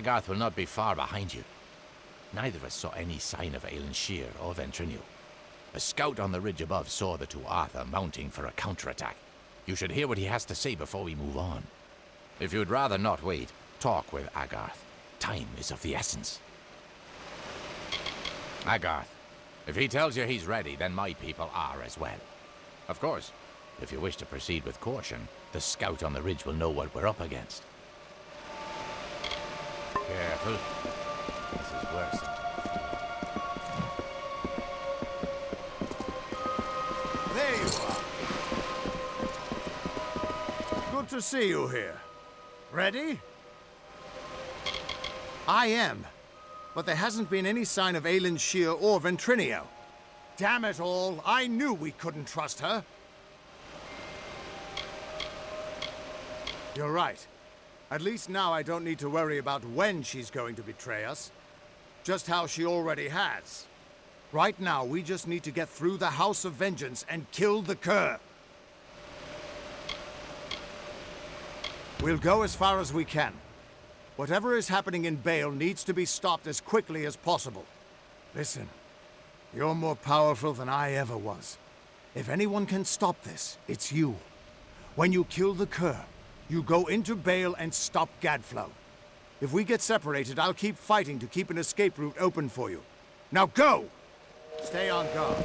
Agarth will not be far behind you. Neither of us saw any sign of Aelin Shear or Ventrinu. A scout on the ridge above saw the two Arthur mounting for a counterattack. You should hear what he has to say before we move on. If you'd rather not wait, talk with Agarth. Time is of the essence. Agarth, if he tells you he's ready, then my people are as well. Of course, if you wish to proceed with caution, the scout on the ridge will know what we're up against. Careful. This is worse than... There you are. Good to see you here. Ready? I am. But there hasn't been any sign of Aelin Shear or Ventrinio. Damn it all, I knew we couldn't trust her. You're right. At least now I don't need to worry about when she's going to betray us. Just how she already has. Right now, we just need to get through the House of Vengeance and kill the Cur. We'll go as far as we can. Whatever is happening in Bale needs to be stopped as quickly as possible. Listen, you're more powerful than I ever was. If anyone can stop this, it's you. When you kill the Cur, you go into Bale and stop Gadflow. If we get separated, I'll keep fighting to keep an escape route open for you. Now go! Stay on guard.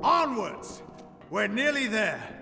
Onwards! We're nearly there.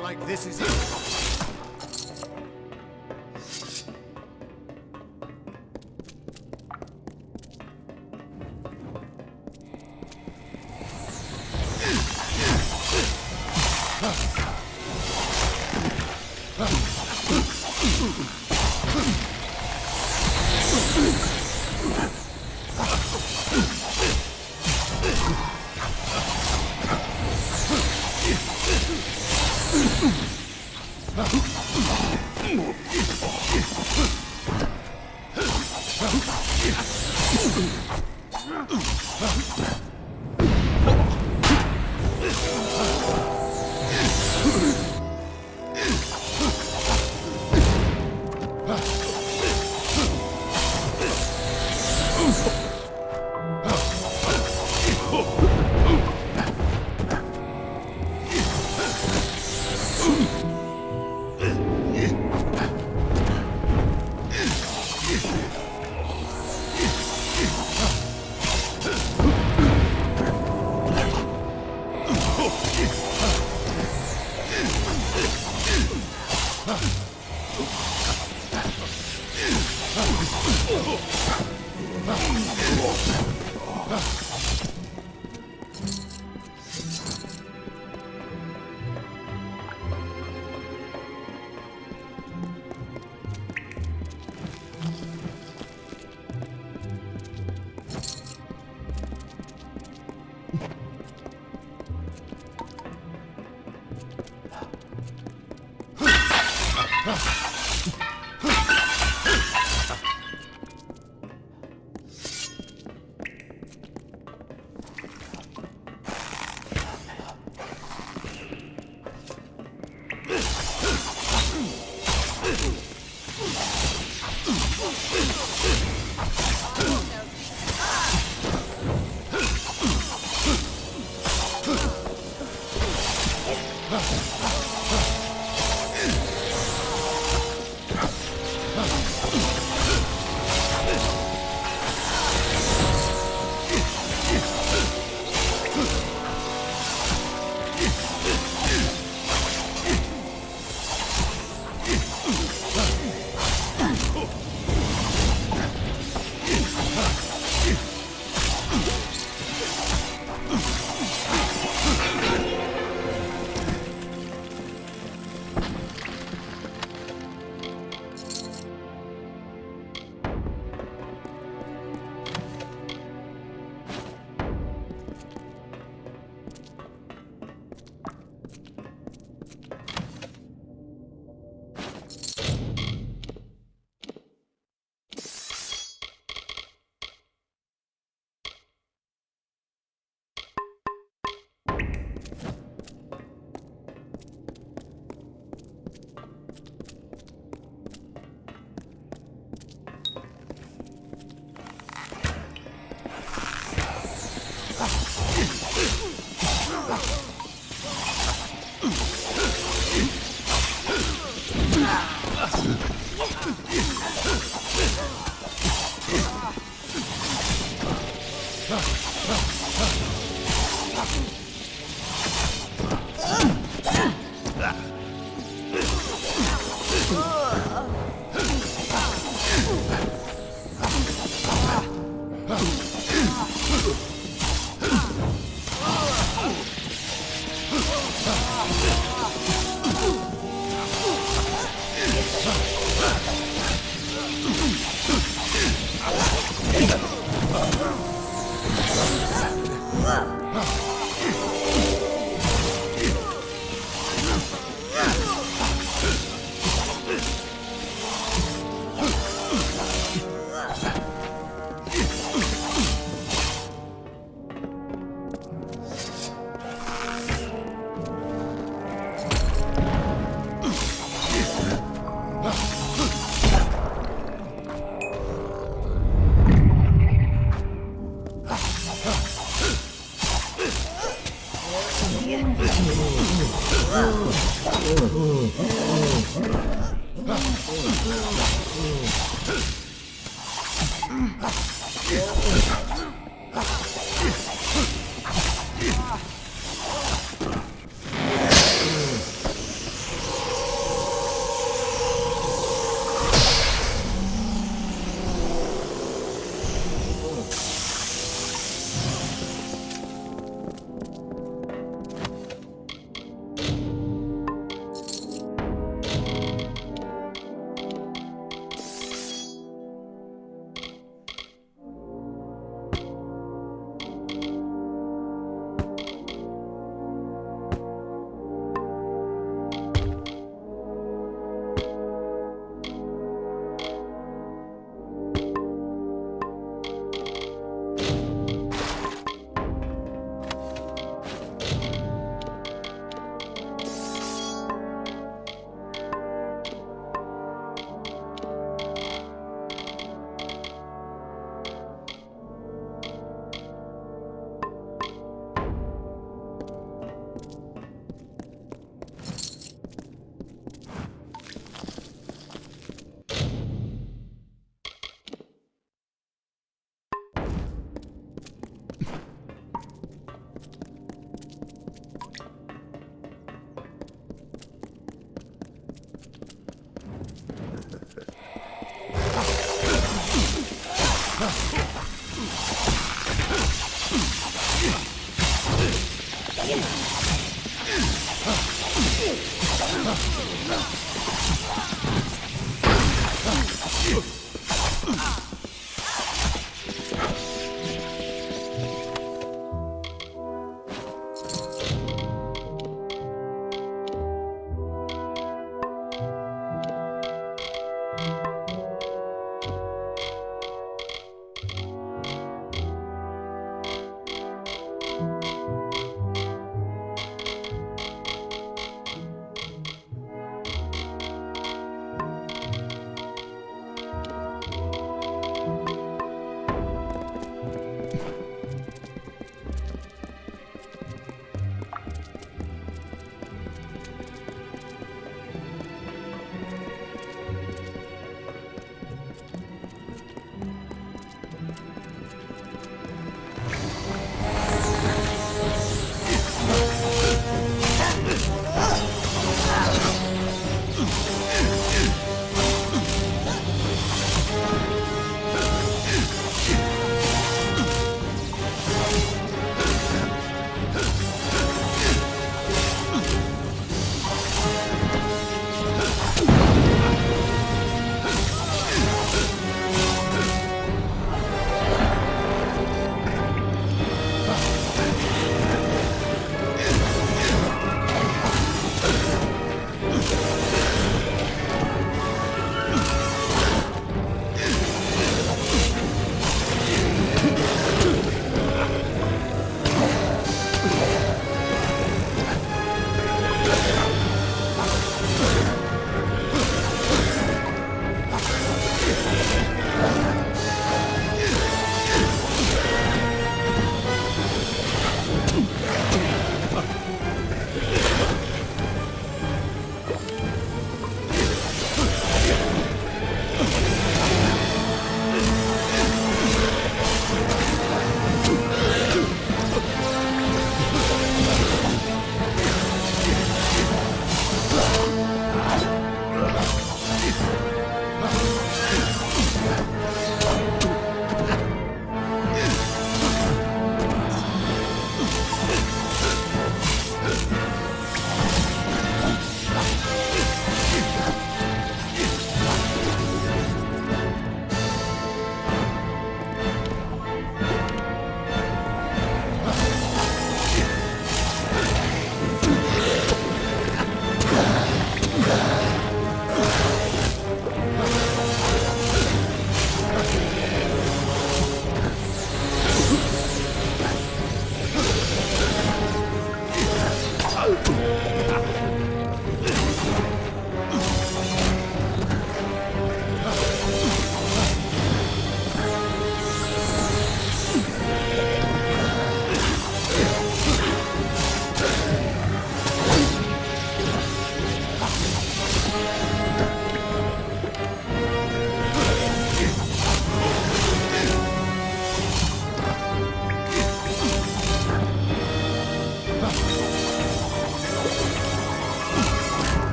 Like this is it.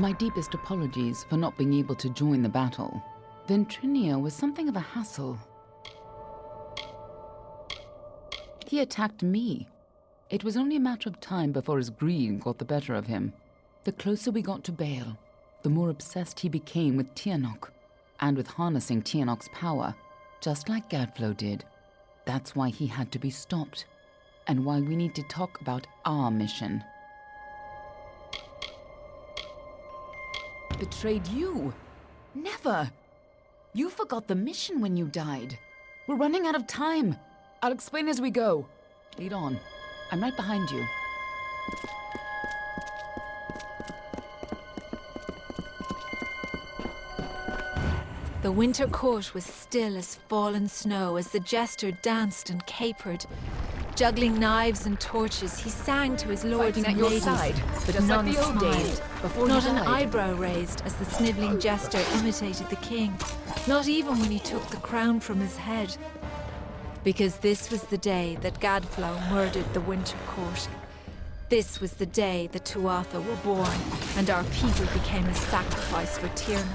My deepest apologies for not being able to join the battle. Ventrinia was something of a hassle. He attacked me. It was only a matter of time before his greed got the better of him. The closer we got to Baal, the more obsessed he became with Tianok, and with harnessing Tianok's power, just like Gadflow did. That's why he had to be stopped, and why we need to talk about our mission. Betrayed you? Never! You forgot the mission when you died. We're running out of time. I'll explain as we go. Lead on. I'm right behind you. The winter court was still as fallen snow as the jester danced and capered. Juggling knives and torches, he sang to his lords Fighting and at your ladies, side, but just like none the old smiled. days, before Not you an died. eyebrow raised as the sniveling jester imitated the king, not even when he took the crown from his head. Because this was the day that Gadflow murdered the winter court. This was the day the Tuatha were born, and our people became a sacrifice for Tierna.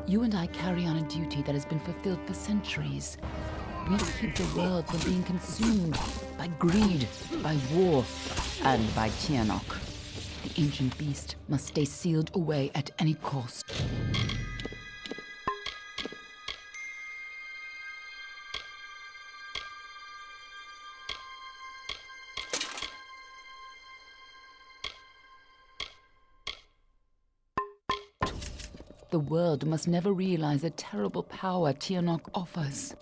You and I carry on a duty that has been fulfilled for centuries. We keep the world from being consumed by greed, by war, and by Tianok. The ancient beast must stay sealed away at any cost. The world must never realize the terrible power Tianok offers.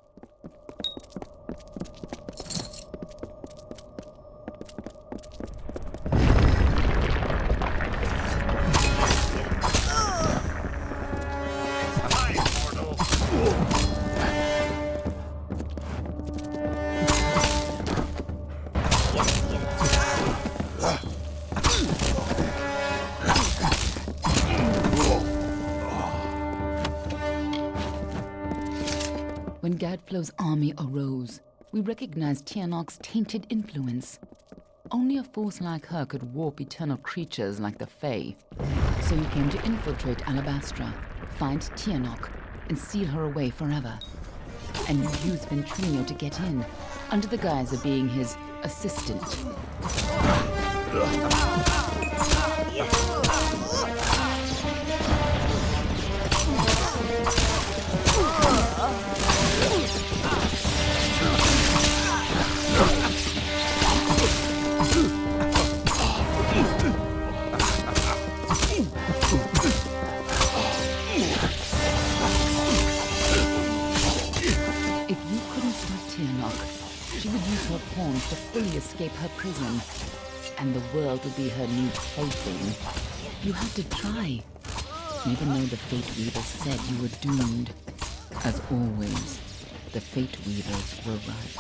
When Gadflow's army arose, we recognized Tianok's tainted influence. Only a force like her could warp eternal creatures like the Fae. So you came to infiltrate Alabastra, find Tianok, and seal her away forever. And you used Ventrino to get in, under the guise of being his assistant. She would use her pawns to fully escape her prison, and the world would be her new plaything. You had to try, even though the Fate Weavers said you were doomed. As always, the Fate Weavers were right.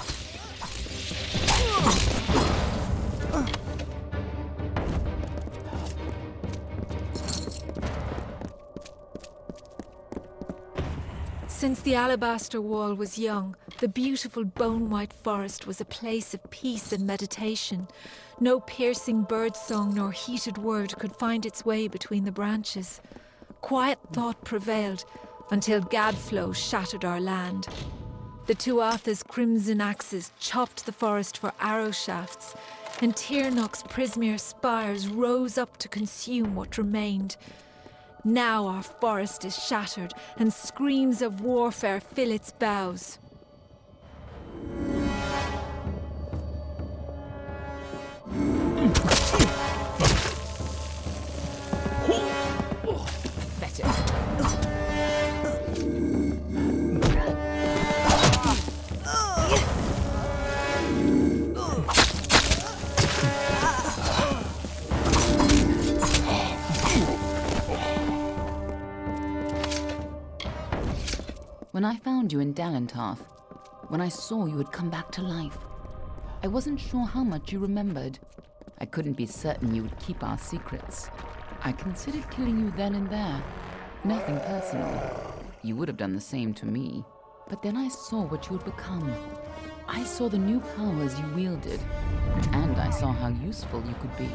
Since the alabaster wall was young, the beautiful bone-white forest was a place of peace and meditation. No piercing birdsong nor heated word could find its way between the branches. Quiet thought prevailed until Gadflow shattered our land. The Tuatha's crimson axes chopped the forest for arrow shafts, and Tirnock's Prismere spires rose up to consume what remained. Now our forest is shattered, and screams of warfare fill its boughs. When I found you in Dalentarth, when I saw you had come back to life, I wasn't sure how much you remembered. I couldn't be certain you would keep our secrets. I considered killing you then and there. Nothing personal. You would have done the same to me. But then I saw what you had become. I saw the new powers you wielded, and I saw how useful you could be.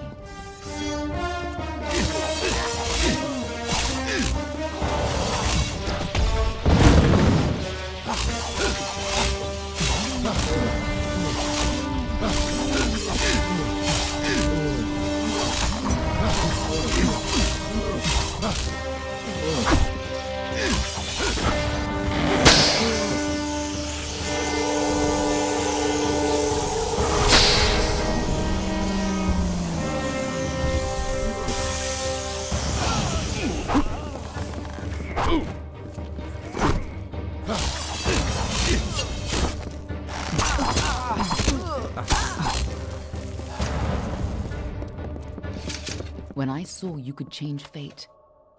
When I saw you could change fate,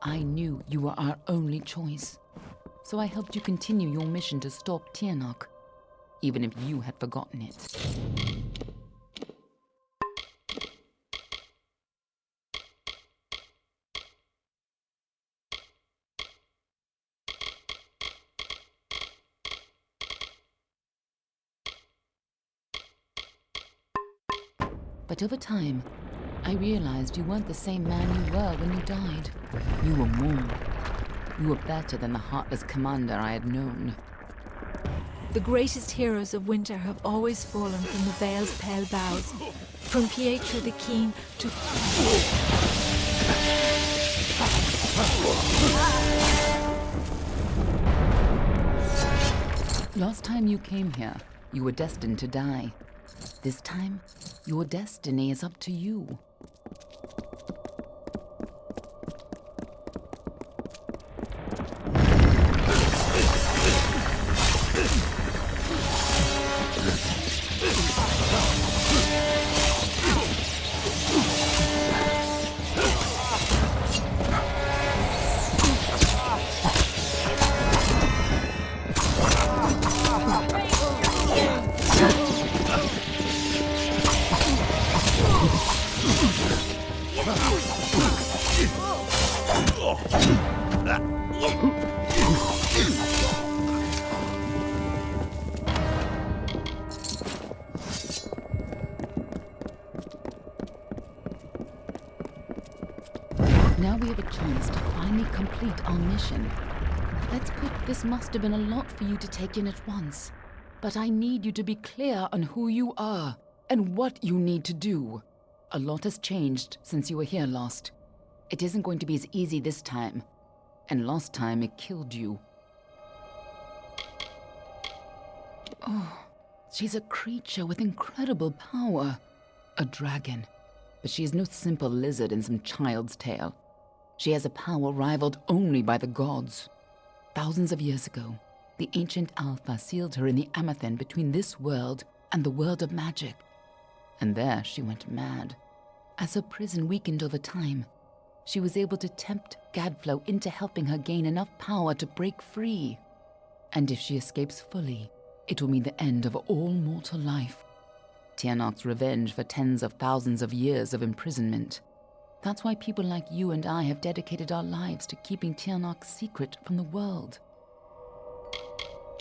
I knew you were our only choice. So I helped you continue your mission to stop Tianok, even if you had forgotten it. But over time, I realized you weren't the same man you were when you died. You were more. You were better than the heartless commander I had known. The greatest heroes of winter have always fallen from the Vale's pale boughs, from Pietro the Keen to... Last time you came here, you were destined to die. This time, your destiny is up to you. Now we have a chance to finally complete our mission. Let's put this must have been a lot for you to take in at once. But I need you to be clear on who you are and what you need to do. A lot has changed since you were here last. It isn't going to be as easy this time. And last time it killed you. Oh, she's a creature with incredible power. A dragon. But she is no simple lizard in some child's tale. She has a power rivaled only by the gods. Thousands of years ago, the ancient Alpha sealed her in the Amethyst between this world and the world of magic. And there she went mad. As her prison weakened over time, she was able to tempt Gadflow into helping her gain enough power to break free. And if she escapes fully, it will mean the end of all mortal life. Tiernach's revenge for tens of thousands of years of imprisonment. That's why people like you and I have dedicated our lives to keeping Tiernach secret from the world.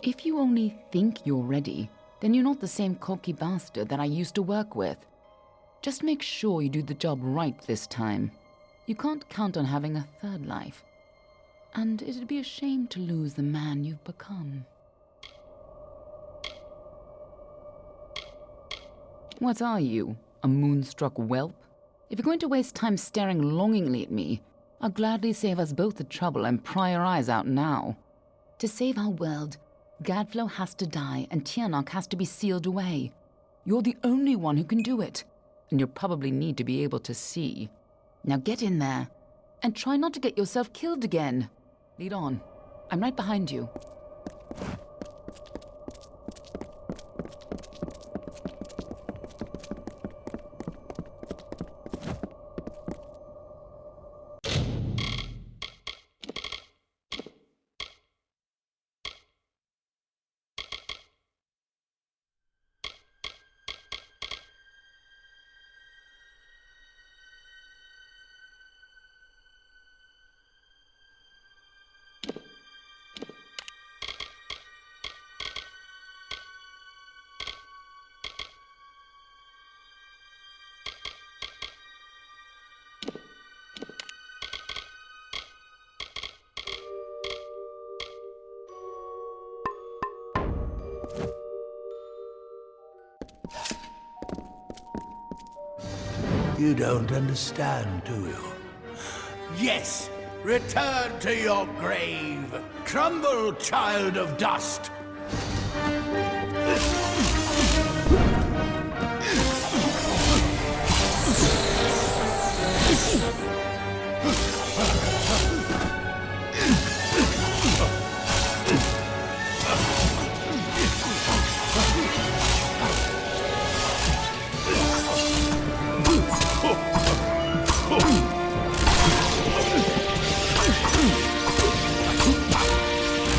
If you only think you're ready, then you're not the same cocky bastard that I used to work with. Just make sure you do the job right this time. You can't count on having a third life. And it'd be a shame to lose the man you've become. What are you, a moonstruck whelp? If you're going to waste time staring longingly at me, I'll gladly save us both the trouble and pry your eyes out now. To save our world, Gadflow has to die and Tiernach has to be sealed away. You're the only one who can do it, and you'll probably need to be able to see. Now get in there, and try not to get yourself killed again. Lead on. I'm right behind you. You don't understand, do you? Yes! Return to your grave! Crumble, child of dust!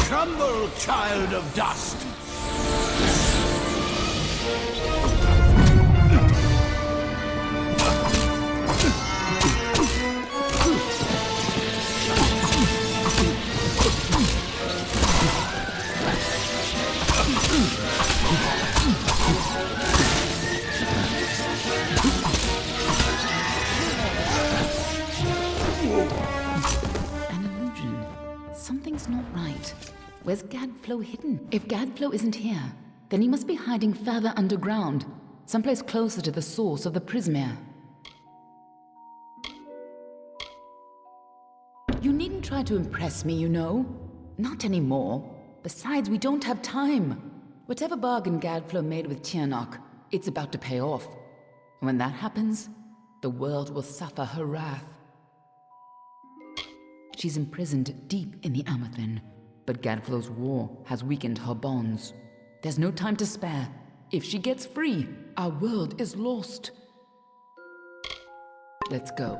Crumble, child of dust! An illusion. Something's not right. Where's Gadflow hidden? If Gadflow isn't here, then he must be hiding further underground, someplace closer to the source of the Prismere. You needn't try to impress me, you know. Not anymore. Besides, we don't have time. Whatever bargain Gadflow made with Tiernach, it's about to pay off. And when that happens, the world will suffer her wrath. She's imprisoned deep in the Amethyst, but Gadflow's war has weakened her bonds. There's no time to spare. If she gets free, our world is lost. Let's go.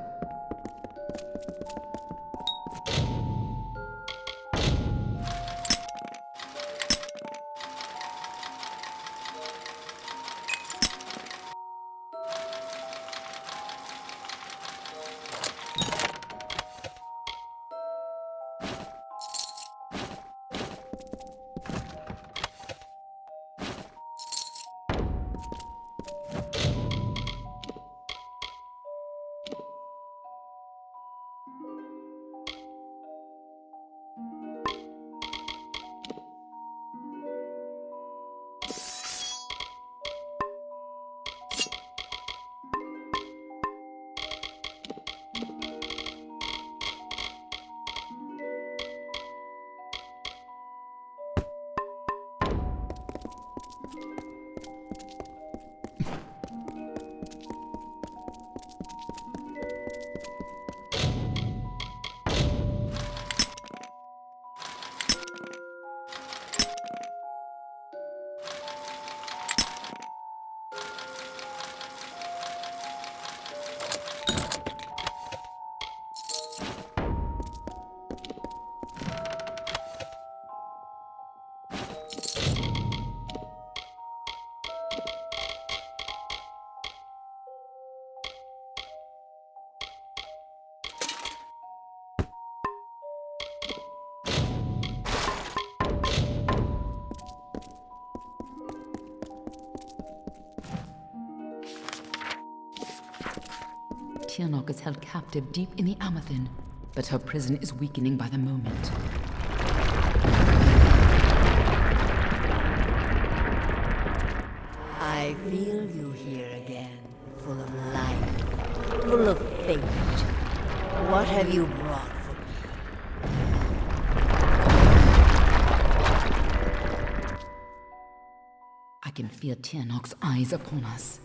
Tianok is held captive deep in the Amathin, but her prison is weakening by the moment. I feel you here again, full of life, full of fate. What have you brought for me? I can feel Tianok's eyes upon us.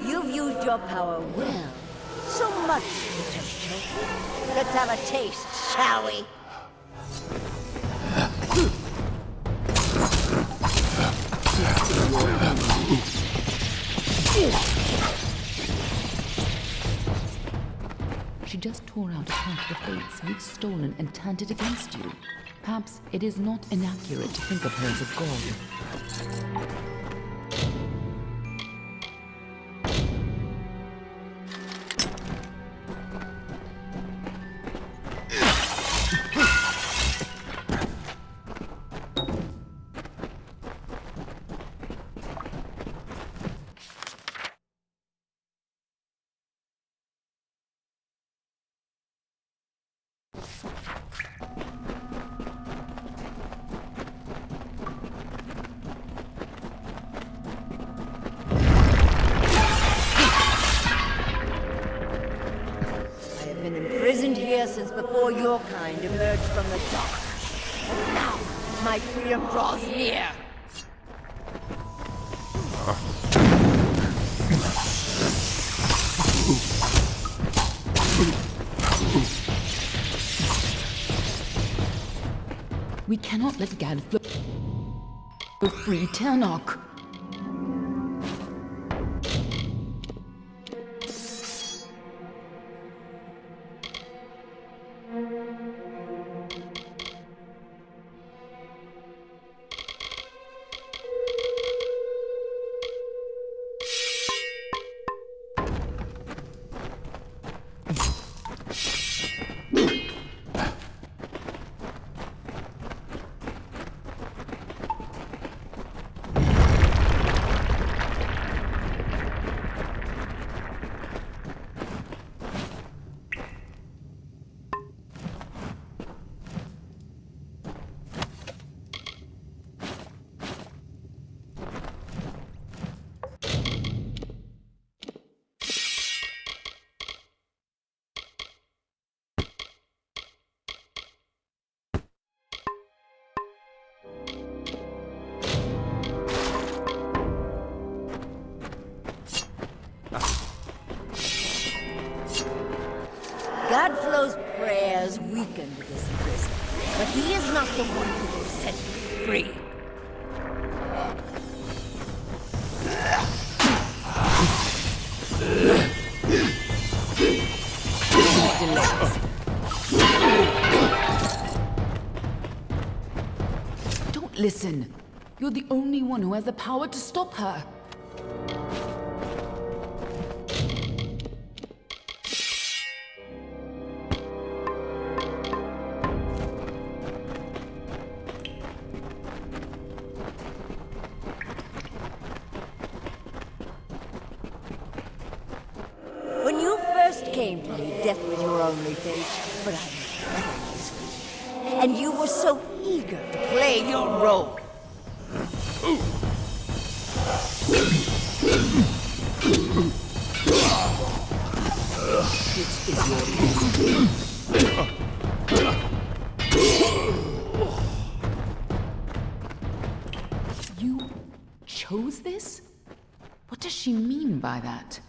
You've used your power well. So much potential. Let's have a taste, shall we? She just tore out a part of the fates you've stolen and turned it against you. Perhaps it is not inaccurate to think of her as a god. Imprisoned here since before your kind emerged from the dark. And now, my freedom draws near. We cannot let Gadflow free Tianok. Godflow's prayers weakened this prison, but he is not the one who will set me free. Don't listen. You're the only one who has the power to stop her. When you first came to me, death was your only fate, but I knew better, my sweet. And you were so eager to play your role. This is your You chose this? What does she mean by that?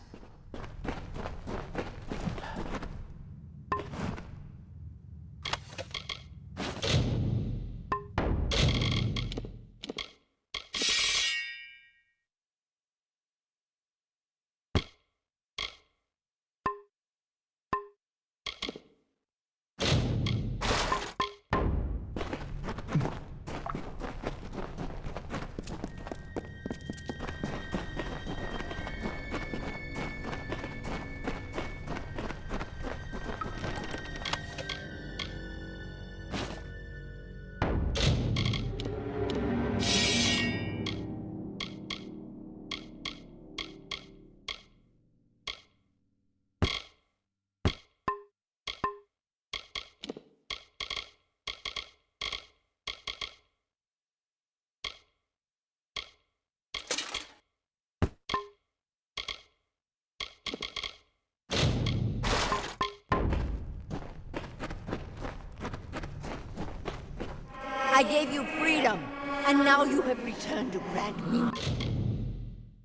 I gave you freedom, and now you have returned to grant me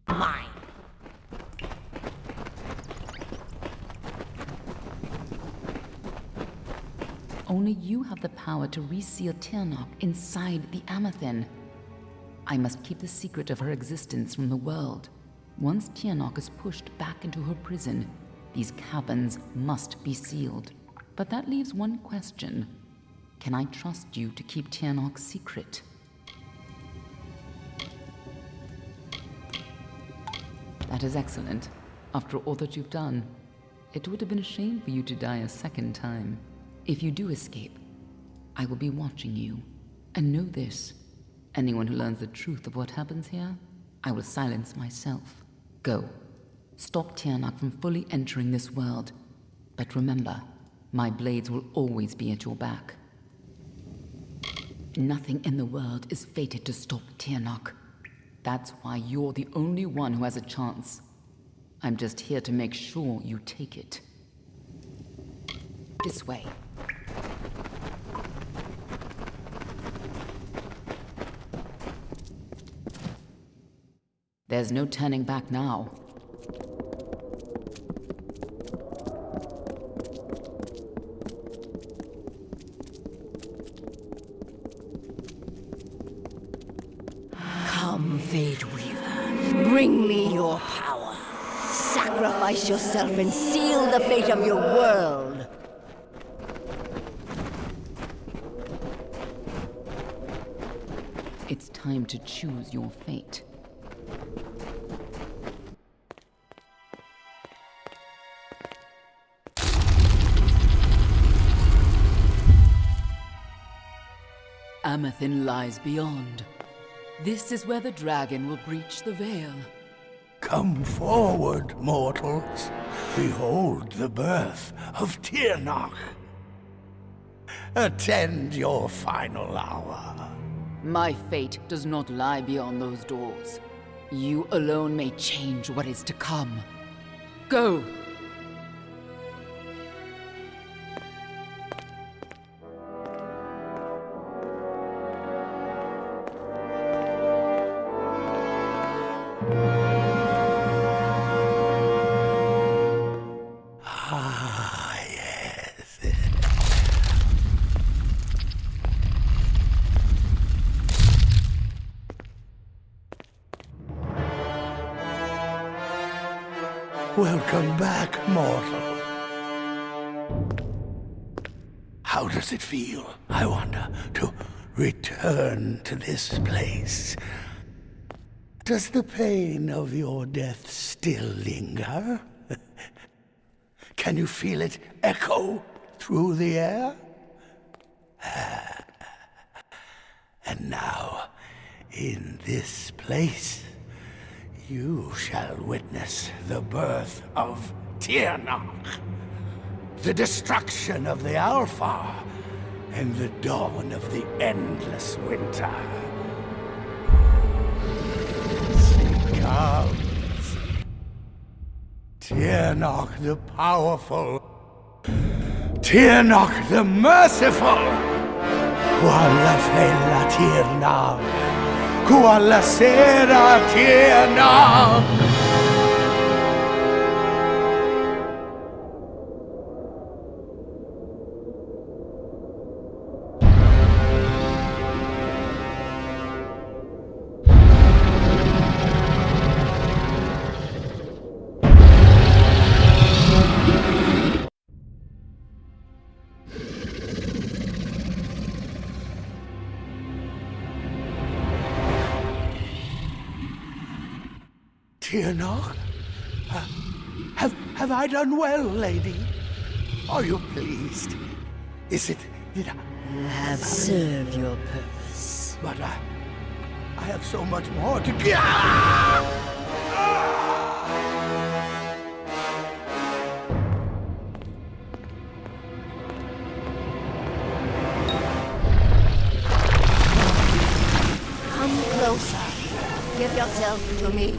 mine. Only you have the power to reseal Tirnoch inside the Amethyst. I must keep the secret of her existence from the world. Once Tirnoch is pushed back into her prison, these caverns must be sealed. But that leaves one question. Can I trust you to keep Tirnoch's secret? That is excellent. After all that you've done, it would have been a shame for you to die a second time. If you do escape, I will be watching you. And know this, anyone who learns the truth of what happens here, I will silence myself. Go. Stop Tirnoch from fully entering this world. But remember, my blades will always be at your back. Nothing in the world is fated to stop Tirnoch. That's why you're the only one who has a chance. I'm just here to make sure you take it. This way. There's no turning back now. Come, Fate Weaver, bring me your power. Sacrifice yourself and seal the fate of your world. It's time to choose your fate. Amethyst lies beyond. This is where the dragon will breach the veil. Come forward, mortals. Behold the birth of Tirnoch. Attend your final hour. My fate does not lie beyond those doors. You alone may change what is to come. Go! Welcome back, mortal. How does it feel, I wonder, to return to this place? Does the pain of your death still linger? Can you feel it echo through the air? And now, in this place, you shall witness the birth of Tirnoch, the destruction of the Alpha, and the dawn of the endless winter. She comes. Tirnoch the powerful, Tirnoch the merciful, quella fella Tirnoch. Quella sera Tirnoch! Tirnoch? Have I done well, lady? Are you pleased? Is it that You have served your purpose. But I have so much more to give. Come closer. Give yourself to me.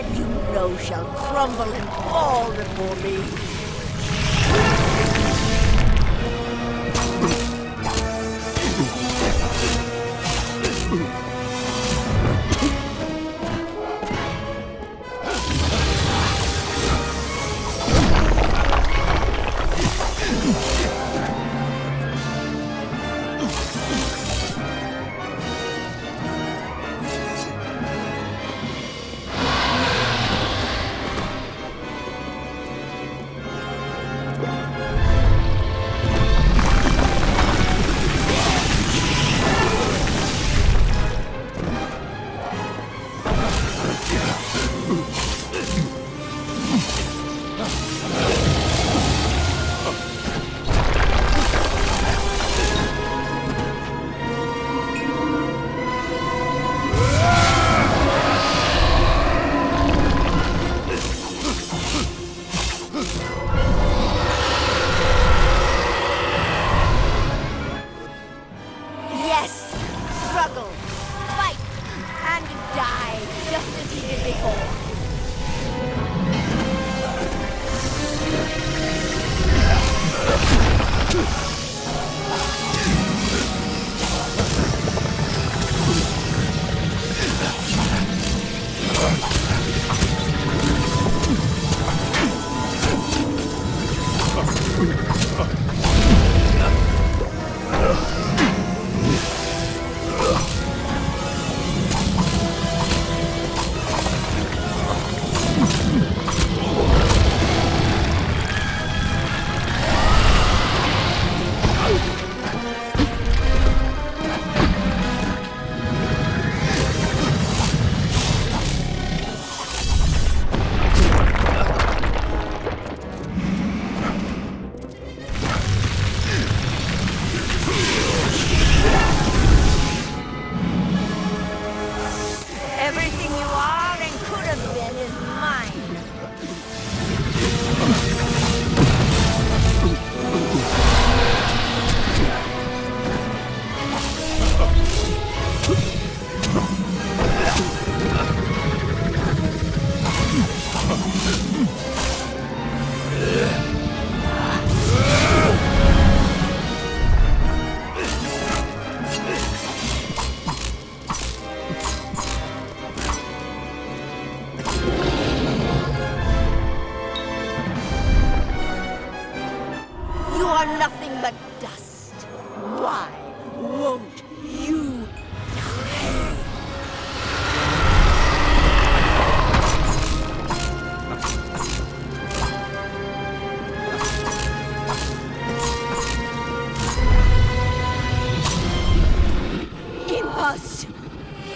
head you know shall crumble and fall before me.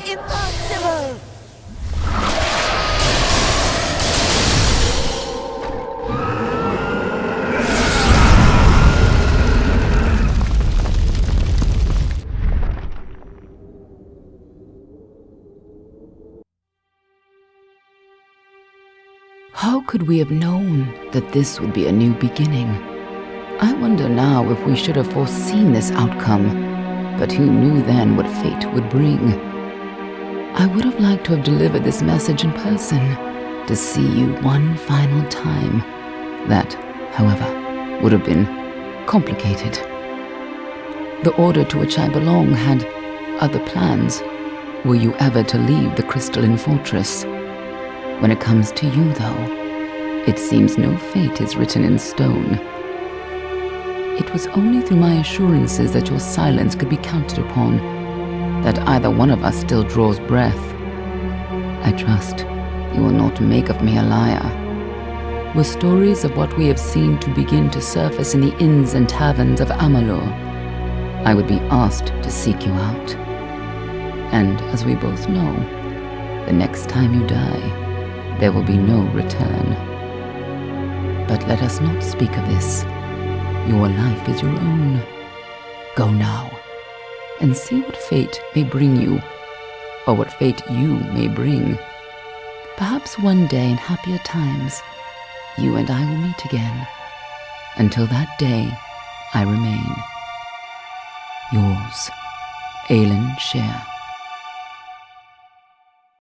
Impossible! How could we have known that this would be a new beginning? I wonder now if we should have foreseen this outcome, but who knew then what fate would bring? I would have liked to have delivered this message in person, to see you one final time. That, however, would have been complicated. The order to which I belong had other plans. Were you ever to leave the crystalline fortress? When it comes to you, though, it seems no fate is written in stone. It was only through my assurances that your silence could be counted upon that either one of us still draws breath. I trust you will not make of me a liar. Were stories of what we have seen to begin to surface in the inns and taverns of Amalur, I would be asked to seek you out. And as we both know, the next time you die, there will be no return. But let us not speak of this. Your life is your own. Go now, and see what fate may bring you, or what fate you may bring. Perhaps one day in happier times, you and I will meet again. Until that day, I remain yours, Aelin Share.